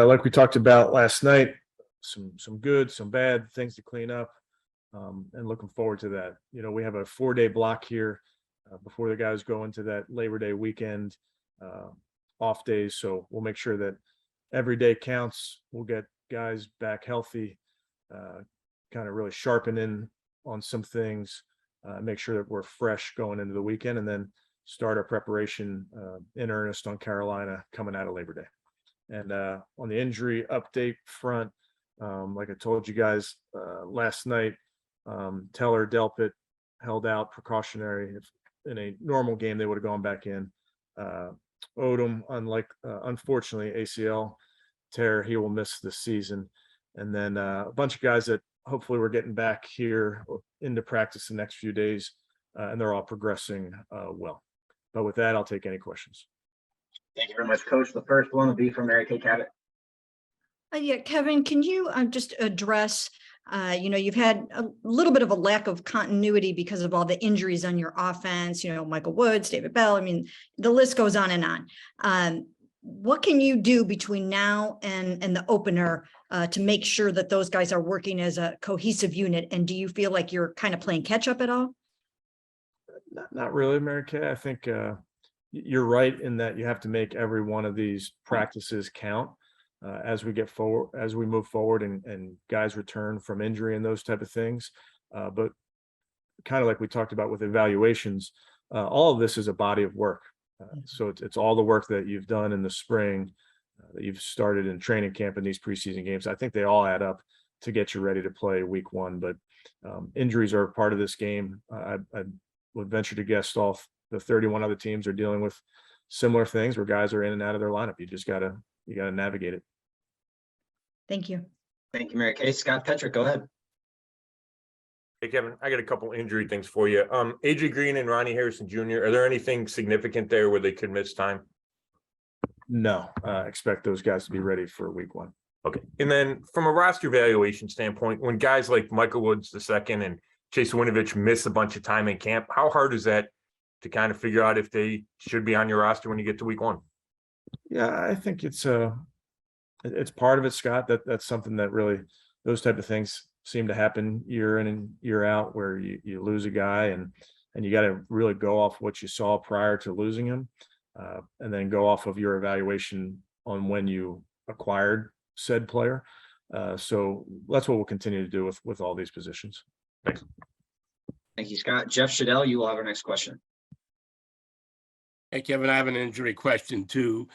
like we talked about last night, some good, some bad things to clean up, and looking forward to that. We have a 4-day block here before the guys go into that Labor Day weekend off days. So we'll make sure that every day counts. We'll get guys back healthy, kind of really sharpen in on some things, make sure that we're fresh going into the weekend, and then start our preparation in earnest on Carolina coming out of Labor Day. And on the injury update front, like I told you guys last night, Teller, Delpit held out precautionary. If in a normal game, they would have gone back in. Odom, unfortunately, ACL tear, he will miss the season. And then a bunch of guys that hopefully we're getting back here into practice the next few days, and they're all progressing well. But with that, I'll take any questions. Thank you very much, Coach. The first one will be from Mary Kay Cabot. Yeah, Kevin, can you just address, you've had a little bit of a lack of continuity because of all the injuries on your offense, Michael Woods, David Bell. I mean, the list goes on and on. What can you do between now and the opener to make sure that those guys are working as a cohesive unit? And do you feel like you're kind of playing catch up at all? Not really, Mary Kay. I think you're right in that you have to make every one of these practices count as we get forward, as we move forward, and guys return from injury and those type of things. But kind of like we talked about with evaluations, all of this is a body of work. So it's all the work that you've done in the spring, that you've started in training camp in these preseason games. I think they all add up to get you ready to play week one. But injuries are a part of this game. I would venture to guess all the 31 other teams are dealing with similar things where guys are in and out of their lineup. You just gotta navigate it. Thank you. Thank you, Mary Kay. Scott Petrick, go ahead. Hey, Kevin, I got a couple injury things for you. AJ Green and Ronnie Harrison Jr., are there anything significant there where they could miss time? No, expect those guys to be ready for week one. Okay. And then from a roster evaluation standpoint, when guys like Michael Woods II and Chase Winovich miss a bunch of time in camp, how hard is that to kind of figure out if they should be on your roster when you get to week one? Yeah, I think it's part of it, Scott. That's something that really, those type of things seem to happen year in and year out, where you lose a guy and you got to really go off what you saw prior to losing him, and then go off of your evaluation on when you acquired said player. So that's what we'll continue to do with all these positions. Thanks. Thank you, Scott. Jeff Shadell, you will have our next question. Hey, Kevin, I have an injury question too.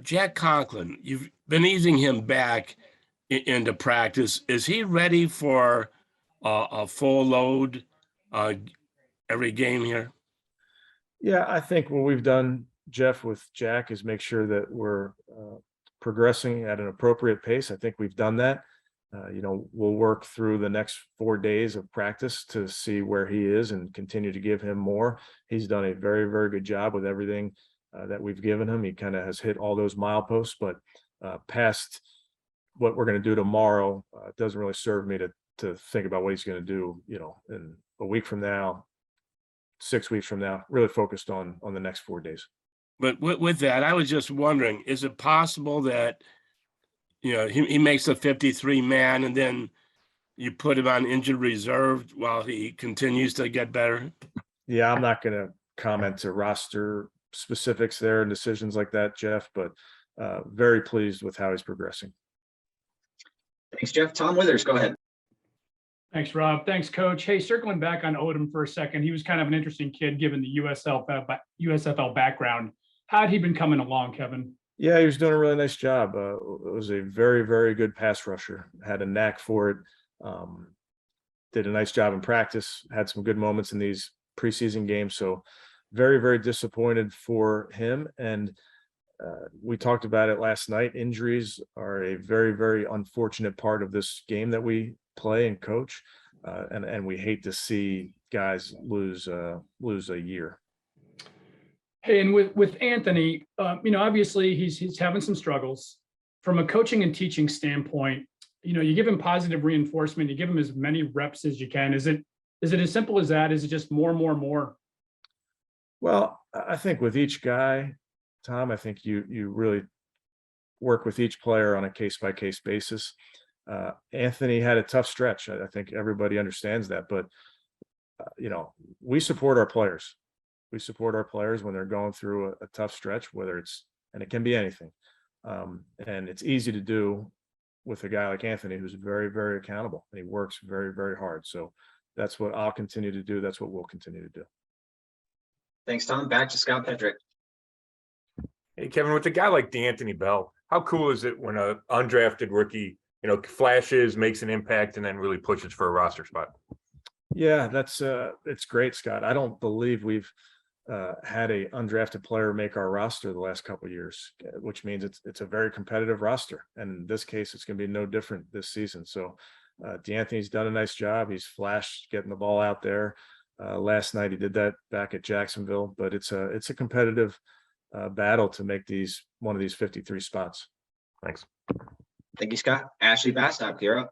Jack Conklin, you've been easing him back into practice. Is he ready for a full load every game here? Yeah, I think what we've done, Jeff, with Jack is make sure that we're progressing at an appropriate pace. I think we've done that. We'll work through the next 4 days of practice to see where he is and continue to give him more. He's done a very, very good job with everything that we've given him. He kind of has hit all those mileposts, but past what we're going to do tomorrow, it doesn't really serve me to think about what he's going to do, in a week from now, 6 weeks from now, really focused on the next 4 days. But with that, I was just wondering, is it possible that he makes a 53-man and then you put him on injured reserve while he continues to get better? Yeah, I'm not going to comment to roster specifics there and decisions like that, Jeff, but very pleased with how he's progressing. Thanks, Jeff. Tom Withers, go ahead. Thanks, Rob. Thanks, Coach. Hey, circling back on Odom for a second, he was kind of an interesting kid given the USFL background. How had he been coming along, Kevin? Yeah, he was doing a really nice job. It was a very, very good pass rusher. Had a knack for it. Did a nice job in practice. Had some good moments in these preseason games. So very, very disappointed for him. And we talked about it last night. Injuries are a very, very unfortunate part of this game that we play and coach. And we hate to see guys lose a year. Hey, and with Anthony, obviously he's having some struggles. From a coaching and teaching standpoint, you give him positive reinforcement, you give him as many reps as you can. Is it as simple as that? Is it just more? Well, I think with each guy, Tom, I think you really work with each player on a case-by-case basis. Anthony had a tough stretch. I think everybody understands that, but we support our players. We support our players when they're going through a tough stretch, and it can be anything. And it's easy to do with a guy like Anthony, who's very, very accountable, and he works very, very hard. So that's what I'll continue to do. That's what we'll continue to do. Thanks, Tom. Back to Scott Petrick. Hey, Kevin, with a guy like DeAnthony Bell, how cool is it when a undrafted rookie, flashes, makes an impact, and then really pushes for a roster spot? Yeah, it's great, Scott. I don't believe we've had a undrafted player make our roster the last couple of years, which means it's a very competitive roster. And in this case, it's going to be no different this season. So DeAnthony's done a nice job. He's flashed getting the ball out there. Last night he did that back at Jacksonville, but it's a competitive battle to make one of these 53 spots. Thanks. Thank you, Scott. Ashley Bastock, you're up.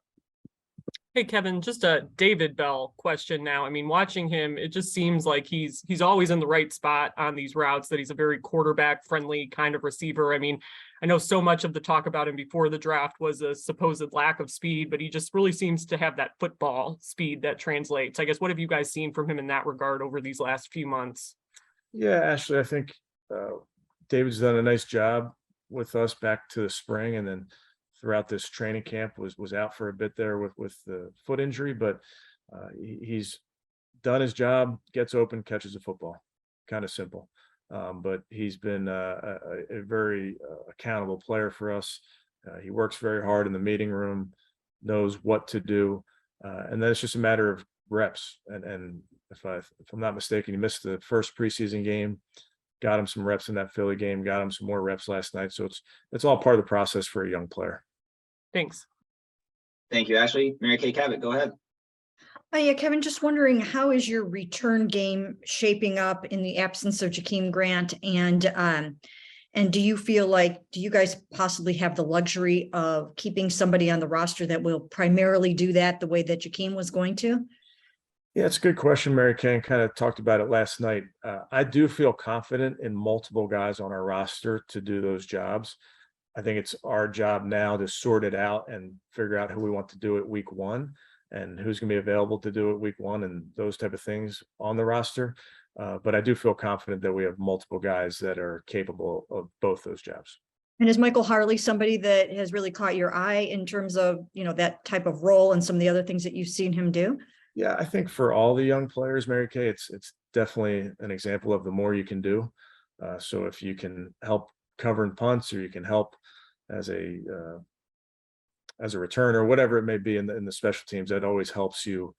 Hey, Kevin, just a David Bell question now. I mean, watching him, it just seems like he's always in the right spot on these routes, that he's a very quarterback friendly kind of receiver. I mean, I know so much of the talk about him before the draft was a supposed lack of speed, but he just really seems to have that football speed that translates. I guess, what have you guys seen from him in that regard over these last few months? Yeah, Ashley, I think David's done a nice job with us back to the spring, and then throughout this training camp was out for a bit there with the foot injury, but he's done his job, gets open, catches a football. Kind of simple. But he's been a very accountable player for us. He works very hard in the meeting room, knows what to do. And then it's just a matter of reps. And if I'm not mistaken, he missed the first preseason game, got him some reps in that Philly game, got him some more reps last night. So it's all part of the process for a young player. Thanks. Thank you, Ashley. Mary Kay Cabot, go ahead. Yeah, Kevin, just wondering, how is your return game shaping up in the absence of Jakeem Grant? And do you feel like, do you guys possibly have the luxury of keeping somebody on the roster that will primarily do that the way that Jakeem was going to? Yeah, it's a good question, Mary Kay. Kind of talked about it last night. I do feel confident in multiple guys on our roster to do those jobs. I think it's our job now to sort it out and figure out who we want to do it week one and who's going to be available to do it week one and those type of things on the roster. But I do feel confident that we have multiple guys that are capable of both those jobs. And is Michael Harley somebody that has really caught your eye in terms of, that type of role and some of the other things that you've seen him do? Yeah, I think for all the young players, Mary Kay, it's definitely an example of the more you can do. So if you can help covering punts, or you can help as a returner, whatever it may be in the special teams, that always helps you,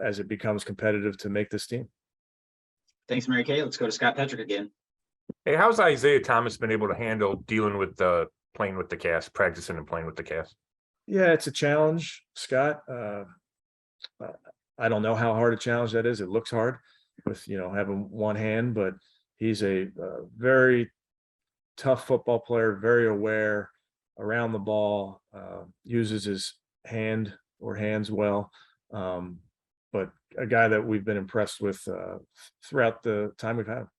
as it becomes competitive to make this team. Thanks, Mary Kay. Let's go to Scott Petrick again. Hey, how's Isaiah Thomas been able to handle dealing with playing with the cast, practicing and playing with the cast? Yeah, it's a challenge, Scott. I don't know how hard a challenge that is. It looks hard with, having one hand, but he's a very tough football player, very aware around the ball, uses his hand or hands well. But a guy that we've been impressed with throughout the time we've had him.